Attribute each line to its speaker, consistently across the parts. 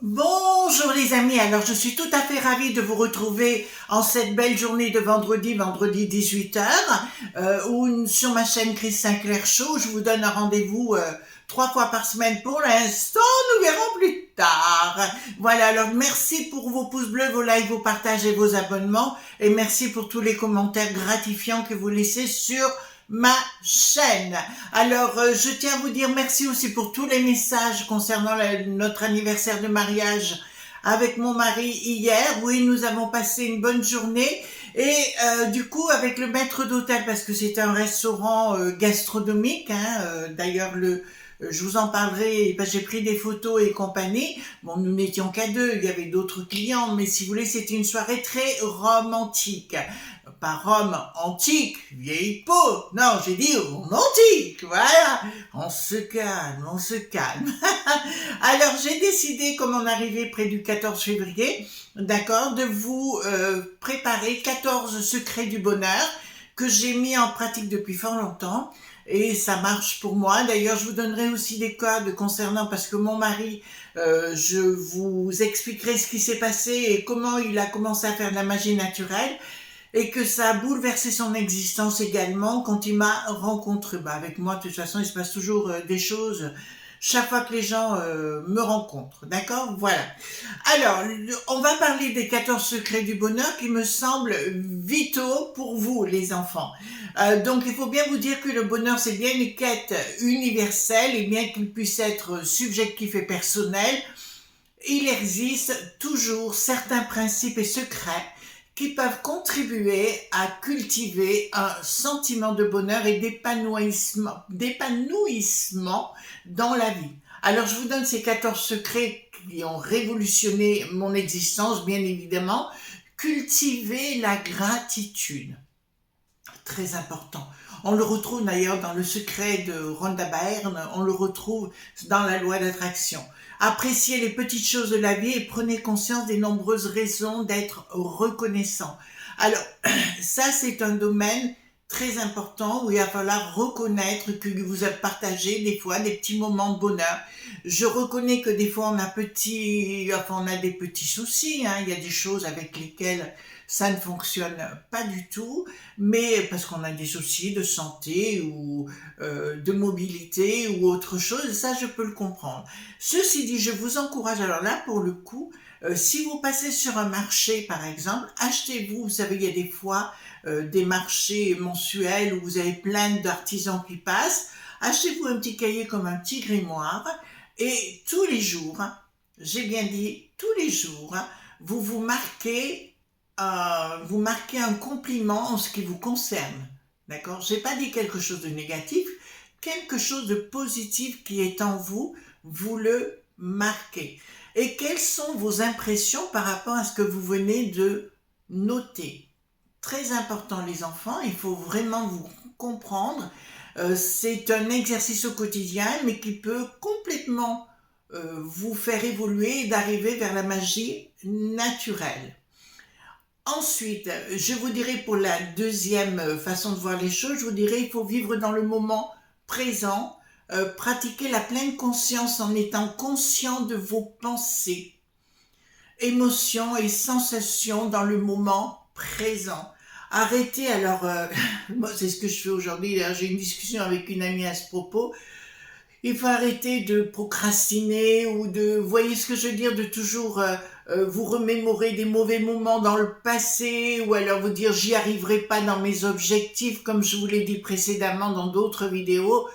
Speaker 1: Bonjour les amis, alors je suis tout à fait ravie de vous retrouver en cette belle journée de vendredi 18h, où sur ma chaîne Chris Sinclair Show, je vous donne un rendez-vous 3 fois par semaine pour l'instant, nous verrons plus tard. Voilà, alors merci pour vos pouces bleus, vos likes, vos partages et vos abonnements, et merci pour tous les commentaires gratifiants que vous laissez sur ma chaîne. Alors, je tiens à vous dire merci aussi pour tous les messages concernant notre anniversaire de mariage avec mon mari hier. Oui, nous avons passé une bonne journée et du coup avec le maître d'hôtel, parce que c'est un restaurant gastronomique, hein, d'ailleurs je vous en parlerai, parce que j'ai pris des photos et compagnie. Bon, nous n'étions qu'à deux, il y avait d'autres clients, mais si vous voulez, c'était une soirée très romantique. Pas Rome antique, vieille peau. Non, j'ai dit antique, voilà. On se calme, on se calme. Alors, j'ai décidé, comme on arrivait près du 14 février, d'accord, de vous préparer 14 secrets du bonheur que j'ai mis en pratique depuis fort longtemps. Et ça marche pour moi. D'ailleurs, je vous donnerai aussi des codes concernant, parce que mon mari, je vous expliquerai ce qui s'est passé et comment il a commencé à faire de la magie naturelle, et que ça a bouleversé son existence également quand il m'a rencontré. Bah, avec moi, de toute façon, il se passe toujours des choses chaque fois que les gens me rencontrent, d'accord? Voilà. Alors, on va parler des 14 secrets du bonheur qui me semblent vitaux pour vous, les enfants. Donc, il faut bien vous dire que le bonheur, c'est bien une quête universelle, et bien qu'il puisse être subjectif et personnel, il existe toujours certains principes et secrets qui peuvent contribuer à cultiver un sentiment de bonheur et d'épanouissement dans la vie. Alors, je vous donne ces 14 secrets qui ont révolutionné mon existence, bien évidemment. Cultiver la gratitude. Très important. On le retrouve d'ailleurs dans le secret de Rhonda Byrne, on le retrouve dans la loi d'attraction. Appréciez les petites choses de la vie et prenez conscience des nombreuses raisons d'être reconnaissant. Alors, ça c'est un domaine très important où il va falloir reconnaître que vous avez partagé des fois des petits moments de bonheur. Je reconnais que des fois on a des petits soucis, hein. Il y a des choses avec lesquelles ça ne fonctionne pas du tout, mais parce qu'on a des soucis de santé ou de mobilité ou autre chose, ça je peux le comprendre. Ceci dit, je vous encourage, alors là pour le coup, si vous passez sur un marché par exemple, achetez-vous, vous savez il y a des fois des marchés mensuels où vous avez plein d'artisans qui passent, achetez-vous un petit cahier comme un petit grimoire et tous les jours, j'ai bien dit tous les jours, vous marquez un compliment en ce qui vous concerne, d'accord? J'ai pas dit quelque chose de négatif, quelque chose de positif qui est en vous, vous le marquez. Et quelles sont vos impressions par rapport à ce que vous venez de noter? Très important les enfants, il faut vraiment vous comprendre. C'est un exercice au quotidien, mais qui peut complètement vous faire évoluer et d'arriver vers la magie naturelle. Ensuite, je vous dirai pour la deuxième façon de voir les choses, je vous dirai il faut vivre dans le moment présent, pratiquer la pleine conscience en étant conscient de vos pensées, émotions et sensations dans le moment présent. Arrêtez, alors, moi c'est ce que je fais aujourd'hui, j'ai une discussion avec une amie à ce propos. Il faut arrêter de procrastiner ou vous voyez ce que je veux dire, de toujours vous remémorer des mauvais moments dans le passé, ou alors vous dire j'y arriverai pas dans mes objectifs, comme je vous l'ai dit précédemment dans d'autres vidéos.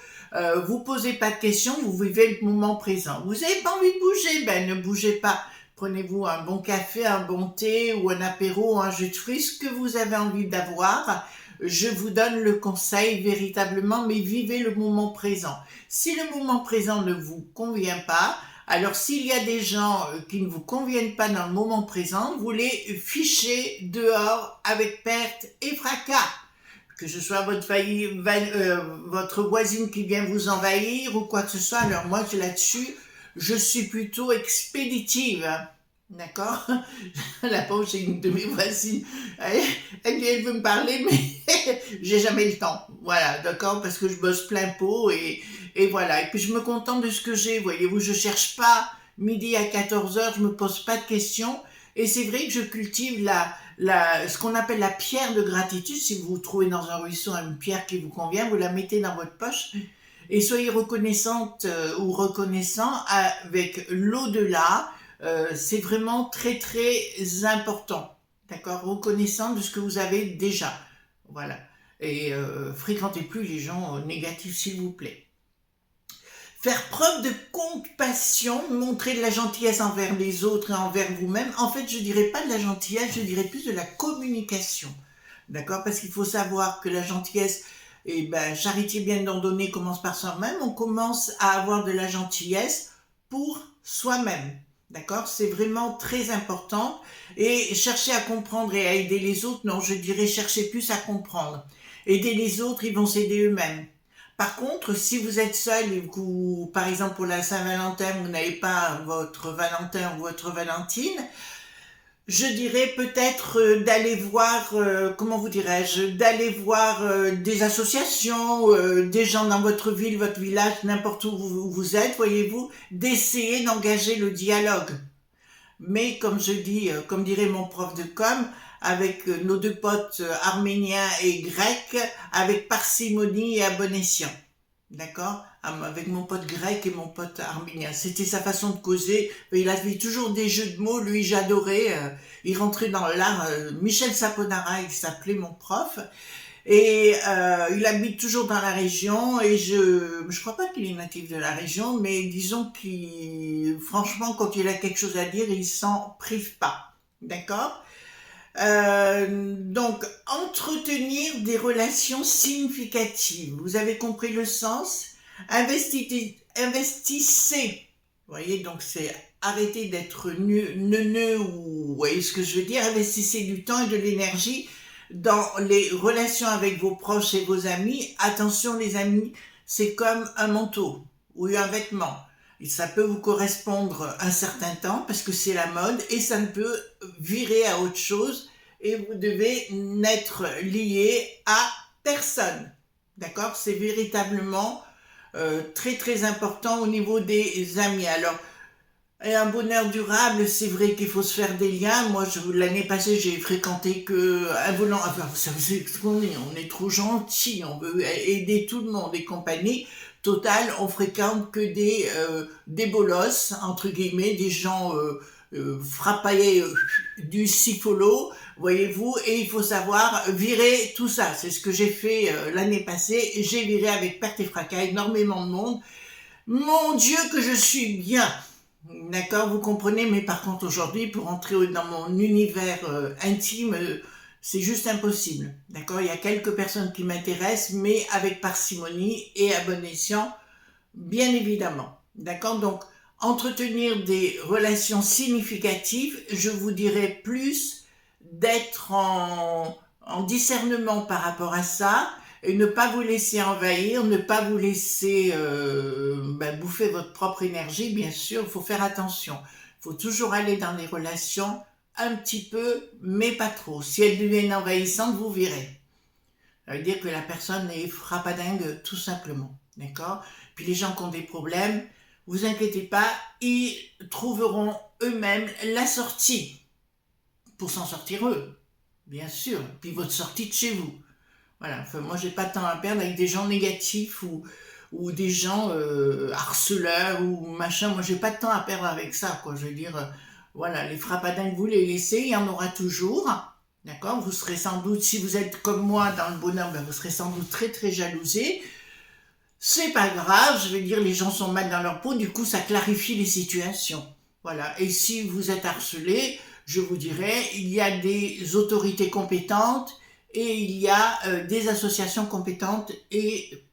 Speaker 1: Vous posez pas de questions, vous vivez le moment présent. Vous avez pas envie de bouger, ben ne bougez pas. Prenez-vous un bon café, un bon thé ou un apéro, un jus de fruits, ce que vous avez envie d'avoir. Je vous donne le conseil véritablement, mais vivez le moment présent. Si le moment présent ne vous convient pas, alors s'il y a des gens qui ne vous conviennent pas dans le moment présent, vous les fichez dehors avec perte et fracas. Que ce soit votre voisine qui vient vous envahir ou quoi que ce soit, alors moi là-dessus, je suis plutôt expéditive. D'accord? La pauvre, j'ai une de mes voisines, elle veut me parler, mais j'ai jamais le temps. Voilà, d'accord? Parce que je bosse plein pot et voilà. Et puis je me contente de ce que j'ai, voyez-vous, je cherche pas Midi à 14 heures, je me pose pas de questions. Et c'est vrai que je cultive ce qu'on appelle la pierre de gratitude. Si vous vous trouvez dans un ruisseau une pierre qui vous convient, vous la mettez dans votre poche et soyez reconnaissante ou reconnaissant avec l'au-delà. C'est vraiment très très important. D'accord? Reconnaissant de ce que vous avez déjà. Voilà. Et fréquentez plus les gens négatifs, s'il vous plaît. Faire preuve de compassion, montrer de la gentillesse envers les autres et envers vous-même. En fait, je dirais pas de la gentillesse, je dirais plus de la communication. D'accord? Parce qu'il faut savoir que la gentillesse, eh ben, charité bien ordonnée commence par soi-même. On commence à avoir de la gentillesse pour soi-même. D'accord? C'est vraiment très important. Et chercher à comprendre et à aider les autres, non, je dirais chercher plus à comprendre. Aider les autres, ils vont s'aider eux-mêmes. Par contre, si vous êtes seul et que vous, par exemple pour la Saint-Valentin, vous n'avez pas votre Valentin ou votre Valentine, je dirais peut-être d'aller voir, comment vous dirais-je, d'aller voir des associations, des gens dans votre ville, votre village, n'importe où vous êtes, voyez-vous, d'essayer d'engager le dialogue. Mais comme je dis, comme dirait mon prof de com, avec nos deux potes arméniens et grecs, avec parcimonie et à bon escient. D'accord? Avec mon pote grec et mon pote arménien. C'était sa façon de causer. Il avait toujours des jeux de mots. Lui, j'adorais. Il rentrait dans l'art. Michel Saponara, il s'appelait mon prof. Et il habite toujours dans la région. Et je crois pas qu'il est natif de la région, mais disons qu'il, franchement, quand il a quelque chose à dire, il s'en prive pas. D'accord? Donc, entretenir des relations significatives. Vous avez compris le sens? Investissez. Vous voyez, donc c'est arrêter d'être neuneux ou, vous voyez ce que je veux dire? Investissez du temps et de l'énergie dans les relations avec vos proches et vos amis. Attention les amis, c'est comme un manteau ou un vêtement. Et ça peut vous correspondre un certain temps parce que c'est la mode et ça ne peut virer à autre chose et vous devez n'être lié à personne. D'accord? C'est véritablement très très important au niveau des amis. Alors, et un bonheur durable, c'est vrai qu'il faut se faire des liens. Moi, l'année passée, j'ai fréquenté que un volant. Enfin, vous savez ce qu'on est. On est trop gentil. On veut aider tout le monde et compagnie. Total, on fréquente que des bolosses, entre guillemets, des gens frappaillés du sifolo, voyez-vous. Et il faut savoir virer tout ça. C'est ce que j'ai fait l'année passée. J'ai viré avec perte et fracas énormément de monde. Mon Dieu, que je suis bien! D'accord, vous comprenez, mais par contre aujourd'hui, pour entrer dans mon univers intime, c'est juste impossible. D'accord, il y a quelques personnes qui m'intéressent, mais avec parcimonie et à bon escient, bien évidemment. D'accord, donc entretenir des relations significatives, je vous dirais plus d'être en discernement par rapport à ça, et ne pas vous laisser envahir, ne pas vous laisser bouffer votre propre énergie, bien sûr, il faut faire attention. Il faut toujours aller dans les relations un petit peu, mais pas trop. Si elles deviennent envahissantes, vous verrez. Ça veut dire que la personne est frappadingue, tout simplement. D'accord? Puis les gens qui ont des problèmes, vous inquiétez pas, ils trouveront eux-mêmes la sortie pour s'en sortir eux, bien sûr. Puis votre sortie de chez vous. Voilà, enfin, moi j'ai pas de temps à perdre avec des gens négatifs ou des gens harceleurs ou machin. Moi j'ai pas de temps à perdre avec ça, quoi. Je veux dire, voilà, les frappadins, vous les laissez, il y en aura toujours. D'accord? Vous serez sans doute, si vous êtes comme moi dans le bonheur, vous serez sans doute très très jalousé. C'est pas grave, je veux dire, les gens sont mal dans leur peau, du coup ça clarifie les situations. Voilà, et si vous êtes harcelé, je vous dirais, il y a des autorités compétentes et il y a des associations compétentes et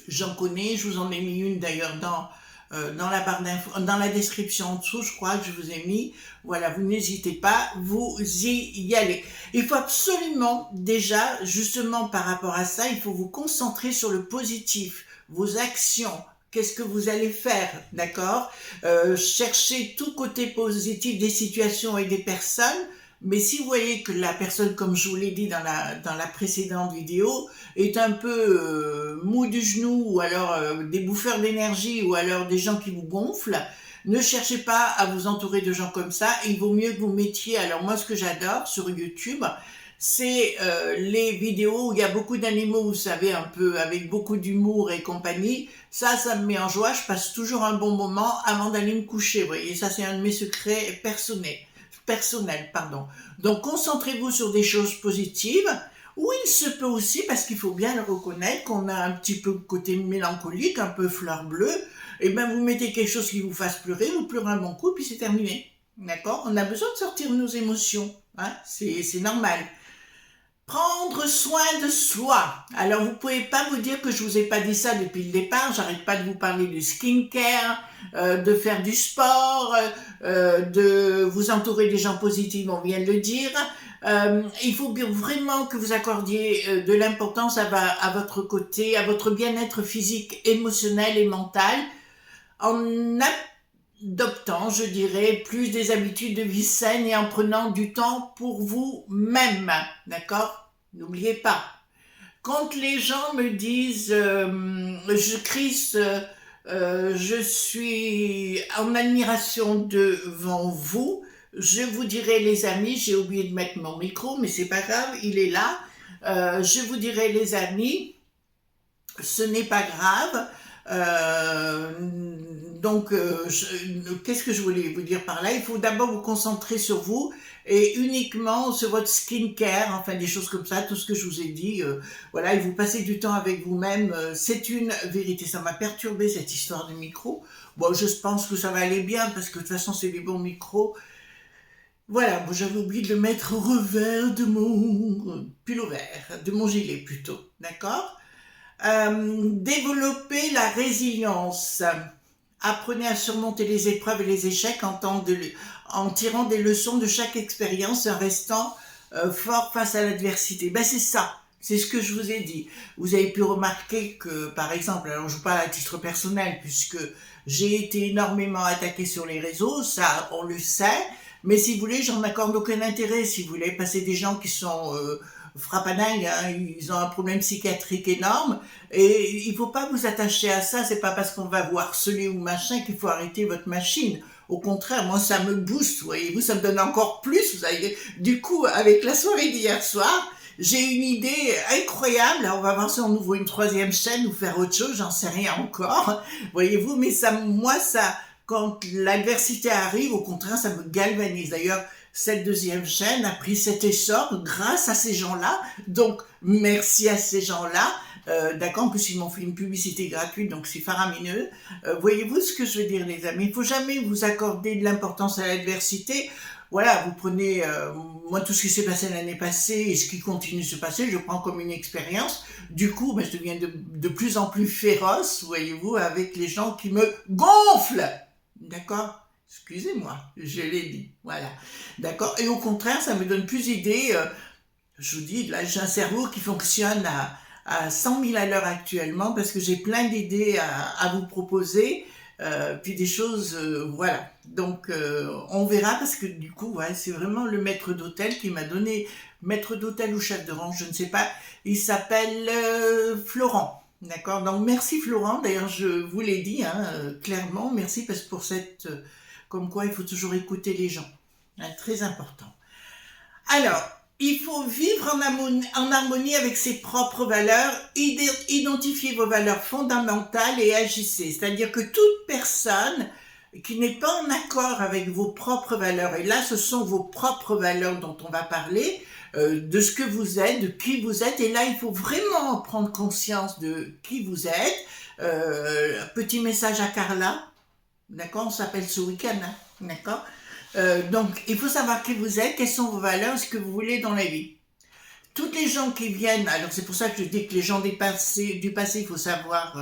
Speaker 1: j'en connais, je vous en ai mis une d'ailleurs dans la barre d'infos, dans la description en dessous, je crois que je vous ai mis. Voilà, vous n'hésitez pas, vous y allez. Il faut absolument déjà, justement par rapport à ça, il faut vous concentrer sur le positif, vos actions. Qu'est-ce que vous allez faire, d'accord? Cherchez tout côté positif des situations et des personnes. Mais si vous voyez que la personne, comme je vous l'ai dit dans la précédente vidéo, est un peu mou du genou, ou alors des bouffeurs d'énergie, ou alors des gens qui vous gonflent, Ne cherchez pas à vous entourer de gens comme ça. Il vaut mieux que vous mettiez, alors moi ce que j'adore sur YouTube, c'est les vidéos où il y a beaucoup d'animaux, vous savez, un peu avec beaucoup d'humour et compagnie. Ça me met en joie. Je passe toujours un bon moment avant d'aller me coucher. Vous voyez, ça c'est un de mes secrets personnels, pardon. Donc concentrez-vous sur des choses positives. Où il se peut aussi, parce qu'il faut bien le reconnaître, qu'on a un petit peu côté mélancolique, un peu fleur bleue, et ben vous mettez quelque chose qui vous fasse pleurer, vous pleurez un bon coup, puis c'est terminé. D'accord? On a besoin de sortir nos émotions. Hein? C'est normal. Prendre soin de soi. Alors, vous pouvez pas vous dire que je vous ai pas dit ça depuis le départ. J'arrête pas de vous parler du skincare, de faire du sport, de vous entourer des gens positifs, on vient de le dire. Il faut vraiment que vous accordiez de l'importance à votre côté, à votre bien-être physique, émotionnel et mental, en adoptant, je dirais, plus des habitudes de vie saines et en prenant du temps pour vous-même, d'accord? N'oubliez pas. Quand les gens me disent Chris, je suis en admiration devant vous, je vous dirai les amis, j'ai oublié de mettre mon micro, mais c'est pas grave, il est là. Je vous dirai les amis, ce n'est pas grave. Qu'est-ce que je voulais vous dire par là? Il faut d'abord vous concentrer sur vous et uniquement sur votre skincare, enfin des choses comme ça, tout ce que je vous ai dit. Voilà, et vous passez du temps avec vous-même. C'est une vérité. Ça m'a perturbé cette histoire de micro. Bon, je pense que ça va aller bien parce que de toute façon c'est des bons micros. Voilà, bon, j'avais oublié de le mettre au revers de mon pull vert, de mon gilet plutôt, d'accord? Développer la résilience. Apprenez à surmonter les épreuves et les échecs en tirant des leçons de chaque expérience et en restant fort face à l'adversité. Ben c'est ça, c'est ce que je vous ai dit. Vous avez pu remarquer que, par exemple, alors je vous parle à titre personnel, puisque j'ai été énormément attaquée sur les réseaux, ça on le sait, mais si vous voulez, j'en accorde aucun intérêt, si vous voulez, passer des gens qui sont frappanailles, hein, ils ont un problème psychiatrique énorme, et il faut pas vous attacher à ça, c'est pas parce qu'on va vous harceler ou machin qu'il faut arrêter votre machine. Au contraire, moi ça me booste, voyez-vous, ça me donne encore plus, vous savez. Du coup, avec la soirée d'hier soir, j'ai une idée incroyable, alors on va voir si on ouvre une troisième chaîne ou faire autre chose, j'en sais rien encore, voyez-vous, mais quand l'adversité arrive, au contraire, ça me galvanise. D'ailleurs, cette deuxième chaîne a pris cet essor grâce à ces gens-là. Donc, merci à ces gens-là. D'accord, en plus, ils m'ont fait une publicité gratuite, donc c'est faramineux. Voyez-vous ce que je veux dire, les amis? Il ne faut jamais vous accorder de l'importance à l'adversité. Voilà, vous prenez, moi, tout ce qui s'est passé l'année passée et ce qui continue de se passer, je prends comme une expérience. Du coup, ben, je deviens de plus en plus féroce, voyez-vous, avec les gens qui me gonflent. D'accord? Excusez-moi, je l'ai dit. Voilà. D'accord? Et au contraire, ça me donne plus d'idées. Je vous dis, là, j'ai un cerveau qui fonctionne à 100 000 à l'heure actuellement parce que j'ai plein d'idées à vous proposer. Puis des choses, voilà. Donc, on verra parce que du coup, ouais, c'est vraiment le maître d'hôtel qui m'a donné, maître d'hôtel ou chef de rang, je ne sais pas. Il s'appelle Florent. D'accord, donc merci Florent, d'ailleurs je vous l'ai dit clairement, merci parce que pour comme quoi il faut toujours écouter les gens, très important. Alors, il faut vivre en harmonie avec ses propres valeurs, identifier vos valeurs fondamentales et agissez, c'est-à-dire que toute personne qui n'est pas en accord avec vos propres valeurs, et là ce sont vos propres valeurs dont on va parler, de ce que vous êtes, de qui vous êtes, et là il faut vraiment prendre conscience de qui vous êtes. Petit message à Carla, d'accord, on s'appelle ce week-end, hein, d'accord. Donc il faut savoir qui vous êtes, quelles sont vos valeurs, ce que vous voulez dans la vie. Toutes les gens qui viennent, alors c'est pour ça que je dis que les gens du passé il faut savoir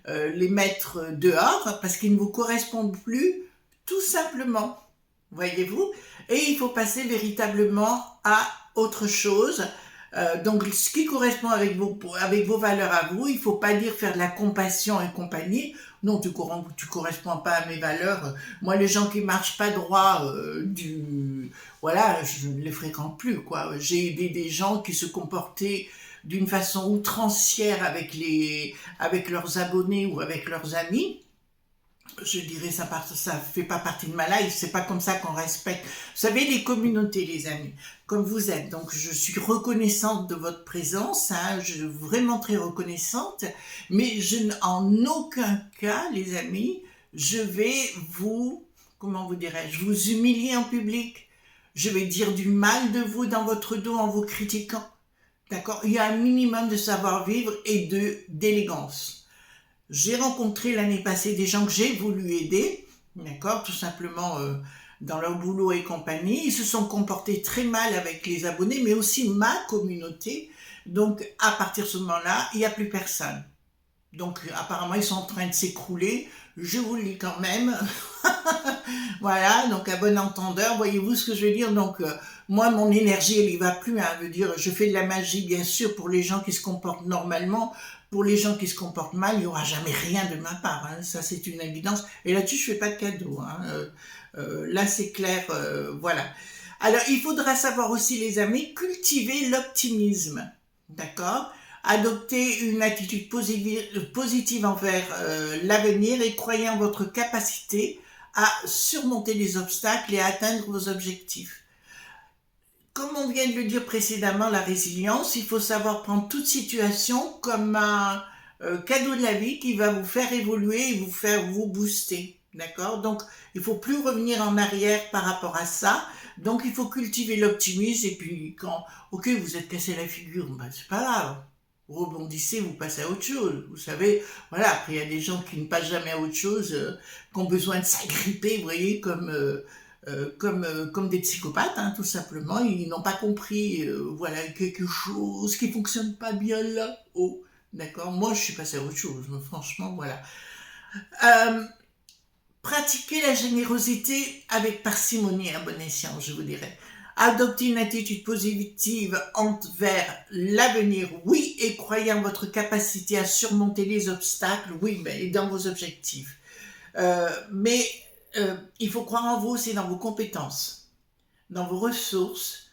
Speaker 1: les mettre dehors, parce qu'ils ne vous correspondent plus, tout simplement, voyez-vous, et il faut passer véritablement à autre chose. Donc ce qui correspond avec vos valeurs à vous, il ne faut pas dire faire de la compassion et compagnie. Non, tu corresponds pas à mes valeurs. Moi, les gens qui marchent pas droit, voilà, je ne les fréquente plus, quoi. J'ai aidé des gens qui se comportaient d'une façon outrancière avec leurs abonnés ou avec leurs amis. je dirais ça fait pas partie de ma life, c'est pas comme ça qu'on respecte. Vous savez, les communautés, les amis, comme vous êtes, donc je suis reconnaissante de votre présence, hein, je suis vraiment très reconnaissante, mais en aucun cas, les amis, je vais vous, comment vous dirais-je, vous humilier en public. Je vais dire du mal de vous dans votre dos en vous critiquant. D'accord? Il y a un minimum de savoir-vivre et d'élégance. J'ai rencontré l'année passée des gens que j'ai voulu aider, d'accord, tout simplement dans leur boulot et compagnie. Ils se sont comportés très mal avec les abonnés, mais aussi ma communauté. Donc, à partir de ce moment-là, il n'y a plus personne. Donc, apparemment, ils sont en train de s'écrouler. Je vous le dis quand même. Voilà, donc à bon entendeur, voyez-vous ce que je veux dire? Donc, moi, mon énergie, elle y va plus, hein. Je veux dire, je fais de la magie, bien sûr, pour les gens qui se comportent normalement. Pour les gens qui se comportent mal, il n'y aura jamais rien de ma part, hein. Ça, c'est une évidence. Et là-dessus, je fais pas de cadeau, hein. Là, c'est clair, voilà. Alors, il faudra savoir aussi, les amis, cultiver l'optimisme, d'accord? Adopter une attitude positive envers l'avenir et croyez en votre capacité à surmonter les obstacles et à atteindre vos objectifs. Comme on vient de le dire précédemment, la résilience, il faut savoir prendre toute situation comme un cadeau de la vie qui va vous faire évoluer et vous faire vous booster. D'accord? Donc, il faut plus revenir en arrière par rapport à ça. Donc, il faut cultiver l'optimisme et puis ok, vous êtes cassé la figure, ben, c'est pas grave. Vous rebondissez, vous passez à autre chose. Vous savez, voilà, après, il y a des gens qui ne passent jamais à autre chose, qui ont besoin de s'agripper, vous voyez, comme des psychopathes, hein, tout simplement. Ils n'ont pas compris, voilà, quelque chose qui fonctionne pas bien là-haut. D'accord? Moi, je suis passé à autre chose, mais franchement, voilà. Euh, Pratiquer la générosité avec parcimonie et à bon escient, je vous dirais. Adopter une attitude positive envers l'avenir, oui, et croyez en votre capacité à surmonter les obstacles, oui, mais dans vos objectifs. Mais il faut croire en vous aussi dans vos compétences, dans vos ressources,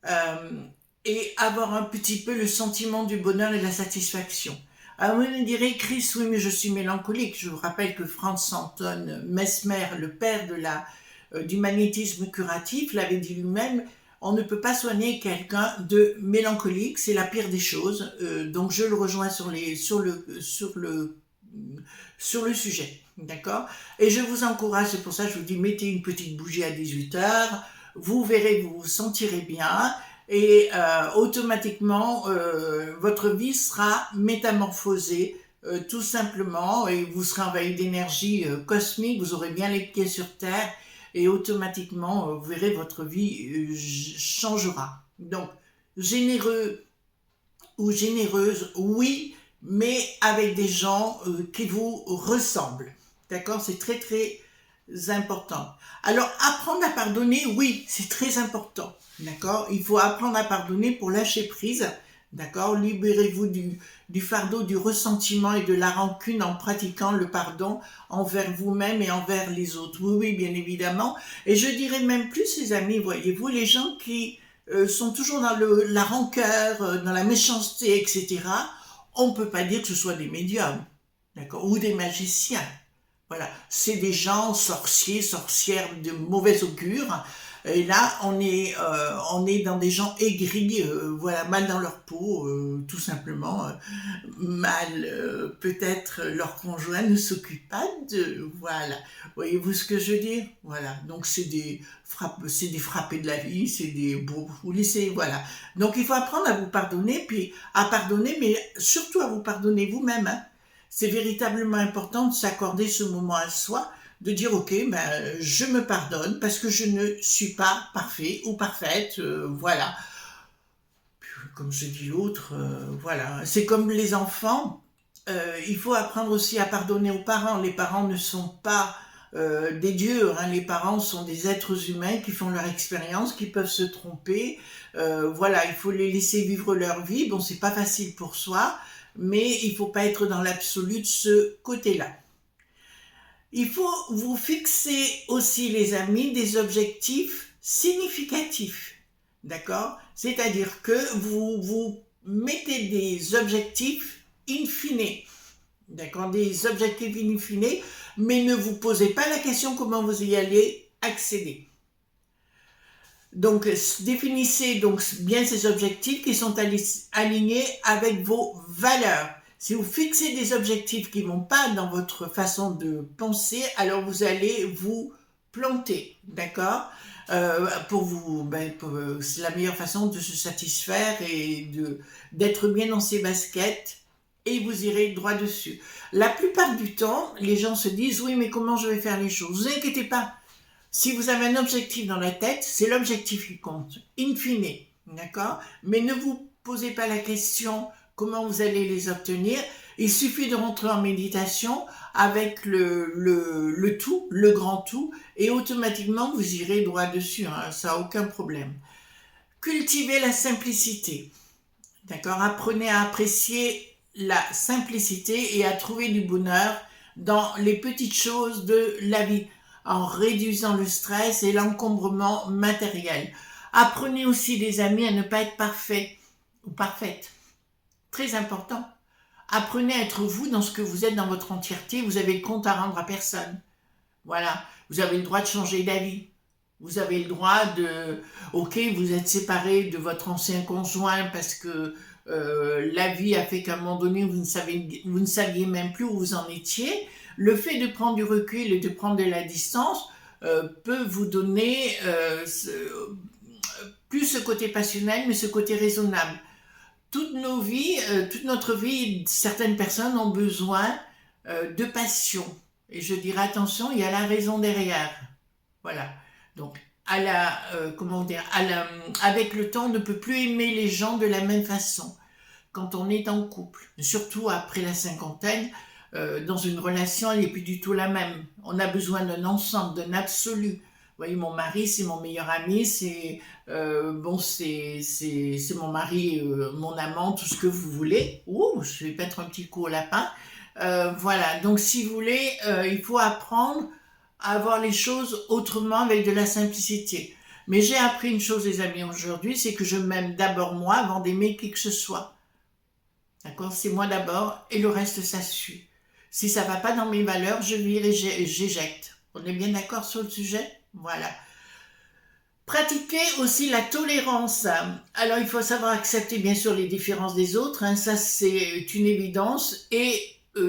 Speaker 1: euh, et avoir un petit peu le sentiment du bonheur et de la satisfaction. Alors vous me direz, Chris, oui, mais je suis mélancolique. Je vous rappelle que Franz Anton Mesmer, le père du magnétisme curatif, l'avait dit lui-même, on ne peut pas soigner quelqu'un de mélancolique, c'est la pire des choses. Donc je le rejoins sur le sujet. D'accord? Et je vous encourage, c'est pour ça que je vous dis, mettez une petite bougie à 18h, vous verrez, vous vous sentirez bien, et automatiquement, votre vie sera métamorphosée, tout simplement, et vous serez envahi d'énergie cosmique, vous aurez bien les pieds sur terre, et automatiquement, vous verrez, votre vie changera. Donc, généreux ou généreuse, oui, mais avec des gens qui vous ressemblent. D'accord? C'est très très important. Alors, apprendre à pardonner, oui, c'est très important. D'accord? Il faut apprendre à pardonner pour lâcher prise. D'accord? Libérez-vous du fardeau, du ressentiment et de la rancune en pratiquant le pardon envers vous-même et envers les autres. Oui, oui, bien évidemment. Et je dirais même plus, les amis, voyez-vous, les gens qui sont toujours dans la rancœur, dans la méchanceté, etc., on ne peut pas dire que ce soit des médiums, d'accord, ou des magiciens. Voilà, c'est des gens sorciers, sorcières de mauvais augure. Et là, on est dans des gens aigris, voilà, mal dans leur peau, tout simplement. Mal, peut-être leur conjoint ne s'occupe pas de, voilà. Voyez-vous ce que je veux dire? Voilà. Donc c'est des frappés de la vie, c'est des beaux, vous laissez, voilà. Donc il faut apprendre à vous pardonner, puis à pardonner, mais surtout à vous pardonner vous-même, hein. C'est véritablement important de s'accorder ce moment à soi, de dire ok, ben, je me pardonne parce que je ne suis pas parfait ou parfaite, voilà. Comme je dis l'autre, voilà. C'est comme les enfants, il faut apprendre aussi à pardonner aux parents. Les parents ne sont pas des dieux, hein. Les parents sont des êtres humains qui font leur expérience, qui peuvent se tromper. Voilà, il faut les laisser vivre leur vie. Bon, c'est pas facile pour soi, mais il ne faut pas être dans l'absolu de ce côté-là. Il faut vous fixer aussi, les amis, des objectifs significatifs. D'accord? C'est-à-dire que vous mettez des objectifs in fine. D'accord? Des objectifs in fine. mais ne vous posez pas la question comment vous y allez accéder. Donc, définissez donc bien ces objectifs qui sont alignés avec vos valeurs. Si vous fixez des objectifs qui ne vont pas dans votre façon de penser, alors vous allez vous planter, d'accord? C'est la meilleure façon de se satisfaire et d'être bien dans ses baskets, et vous irez droit dessus. La plupart du temps, les gens se disent « Oui, mais comment je vais faire les choses ?» Ne vous inquiétez pas. Si vous avez un objectif dans la tête, c'est l'objectif qui compte, in fine, d'accord? Mais ne vous posez pas la question comment vous allez les obtenir. Il suffit de rentrer en méditation avec le tout, le grand tout, et automatiquement vous irez droit dessus, hein, ça n'a aucun problème. Cultivez la simplicité, d'accord? Apprenez à apprécier la simplicité et à trouver du bonheur dans les petites choses de la vie, en réduisant le stress et l'encombrement matériel. Apprenez aussi, les amis, à ne pas être parfait ou parfaite. Très important. Apprenez à être vous dans ce que vous êtes dans votre entièreté. Vous avez le compte à rendre à personne. Voilà. Vous avez le droit de changer d'avis. Vous avez le droit de... Ok, vous êtes séparé de votre ancien conjoint parce que la vie a fait qu'à un moment donné, vous ne saviez même plus où vous en étiez. Le fait de prendre du recul et de prendre de la distance peut vous donner plus ce côté passionnel, mais ce côté raisonnable. Toute notre vie, certaines personnes ont besoin de passion. Et je dirais attention, il y a la raison derrière. Voilà. Donc, avec le temps, on ne peut plus aimer les gens de la même façon quand on est en couple. Surtout après la cinquantaine, dans une relation, elle n'est plus du tout la même. On a besoin d'un ensemble, d'un absolu. Vous voyez, mon mari, c'est mon meilleur ami, c'est mon mari, mon amant, tout ce que vous voulez. Ouh, je vais mettre un petit coup au lapin. Voilà, donc si vous voulez, il faut apprendre à voir les choses autrement avec de la simplicité. Mais j'ai appris une chose, les amis, aujourd'hui, c'est que je m'aime d'abord moi avant d'aimer qui que ce soit. D'accord? C'est moi d'abord et le reste, ça suit. Si ça ne va pas dans mes valeurs, je vire et j'éjecte. On est bien d'accord sur le sujet? Voilà. Pratiquez aussi la tolérance. Alors, il faut savoir accepter, bien sûr, les différences des autres. Hein, ça, c'est une évidence. Et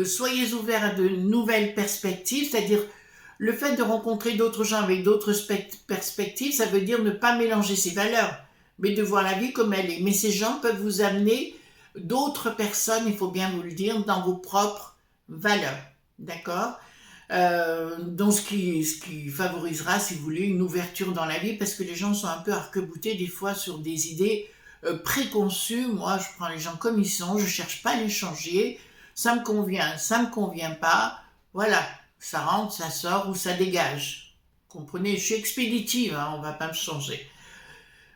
Speaker 1: soyez ouverts à de nouvelles perspectives, c'est-à-dire le fait de rencontrer d'autres gens avec d'autres perspectives, ça veut dire ne pas mélanger ses valeurs, mais de voir la vie comme elle est. Mais ces gens peuvent vous amener d'autres personnes, il faut bien vous le dire, dans vos propres valeurs. D'accord? Donc ce qui favorisera, si vous voulez, une ouverture dans la vie, parce que les gens sont un peu arc-boutés des fois sur des idées préconçues. Moi, je prends les gens comme ils sont, je cherche pas à les changer. Ça me convient pas. Voilà, ça rentre, ça sort ou ça dégage. Comprenez, je suis expéditive, hein, on va pas me changer.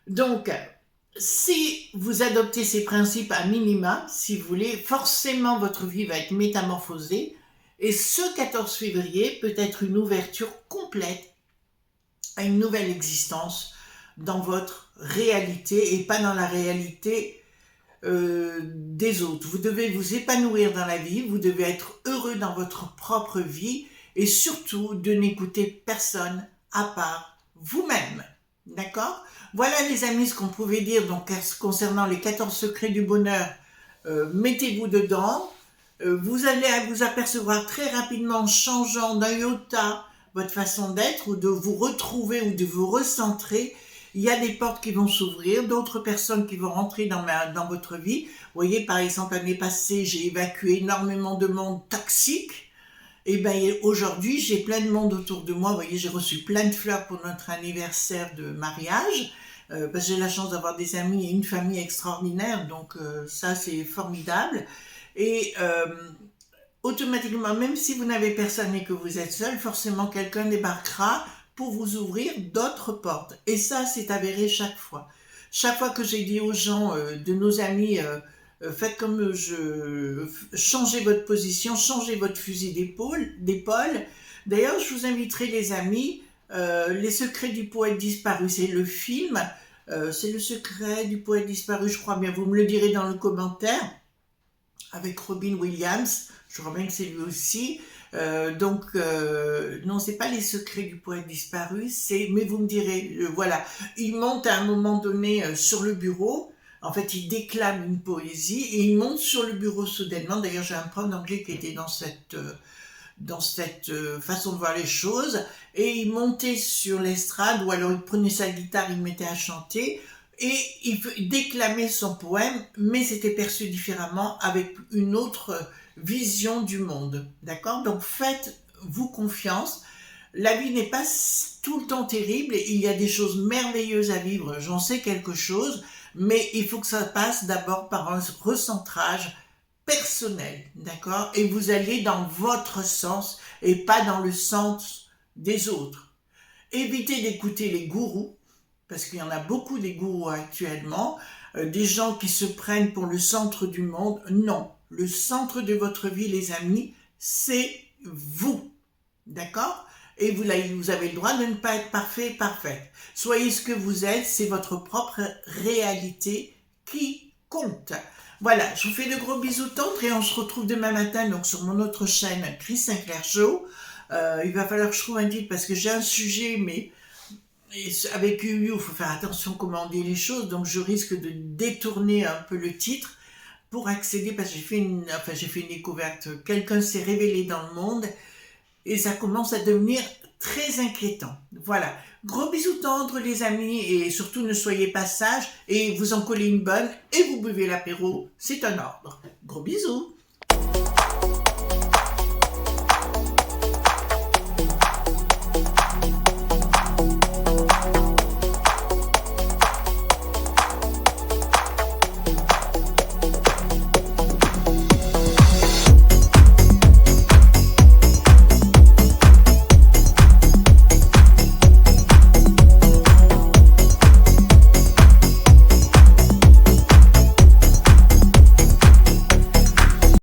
Speaker 1: Donc, si vous adoptez ces principes à minima, si vous voulez, forcément votre vie va être métamorphosée. Et ce 14 février peut être une ouverture complète à une nouvelle existence dans votre réalité et pas dans la réalité des autres. Vous devez vous épanouir dans la vie, vous devez être heureux dans votre propre vie et surtout de n'écouter personne à part vous-même. D'accord? Voilà les amis ce qu'on pouvait dire donc concernant les 14 secrets du bonheur. Mettez-vous dedans. Vous allez vous apercevoir très rapidement en changeant d'un iota votre façon d'être ou de vous retrouver ou de vous recentrer. Il y a des portes qui vont s'ouvrir, d'autres personnes qui vont rentrer dans votre vie. Vous voyez, par exemple, l'année passée, j'ai évacué énormément de monde toxique. Et bien aujourd'hui, j'ai plein de monde autour de moi. Vous voyez, j'ai reçu plein de fleurs pour notre anniversaire de mariage. Parce que j'ai la chance d'avoir des amis et une famille extraordinaire. Donc ça, c'est formidable. Et automatiquement, même si vous n'avez personne et que vous êtes seul, forcément quelqu'un débarquera pour vous ouvrir d'autres portes. Et ça, c'est avéré chaque fois. Chaque fois que j'ai dit aux gens, de nos amis, faites comme changez votre position, changez votre fusil d'épaule. D'ailleurs, je vous inviterai les amis, Les secrets du poète disparu, c'est le film, c'est le secret du poète disparu, je crois bien, vous me le direz dans le commentaire, avec Robin Williams, je crois bien que c'est lui aussi. Non, c'est pas les secrets du poète disparu, mais vous me direz, voilà, il monte à un moment donné sur le bureau. En fait, il déclame une poésie et il monte sur le bureau soudainement. D'ailleurs, j'ai un prof d'anglais qui était dans cette façon de voir les choses, et il montait sur l'estrade, ou alors il prenait sa guitare, il mettait à chanter, et il déclamait son poème, mais c'était perçu différemment, avec une autre vision du monde. D'accord? Donc faites-vous confiance. La vie n'est pas tout le temps terrible, il y a des choses merveilleuses à vivre, j'en sais quelque chose, mais il faut que ça passe d'abord par un recentrage personnel, d'accord? Et vous allez dans votre sens et pas dans le sens des autres. Évitez d'écouter les gourous, parce qu'il y en a beaucoup des gourous actuellement, des gens qui se prennent pour le centre du monde. Non, le centre de votre vie, les amis, c'est vous, d'accord? Et vous avez le droit de ne pas être parfait, parfaite. Soyez ce que vous êtes, c'est votre propre réalité qui compte. Voilà, je vous fais de gros bisous tendres et on se retrouve demain matin donc sur mon autre chaîne, Chris Sinclair Show. Il va falloir que je trouve un titre parce que j'ai un sujet, mais avec UU, il faut faire attention comment on dit les choses, donc je risque de détourner un peu le titre pour accéder, parce que j'ai fait une découverte. Quelqu'un s'est révélé dans le monde et ça commence à devenir très inquiétant. Voilà. Gros bisous tendres les amis, et surtout ne soyez pas sages et vous en collez une bonne et vous buvez l'apéro, c'est un ordre. Gros bisous.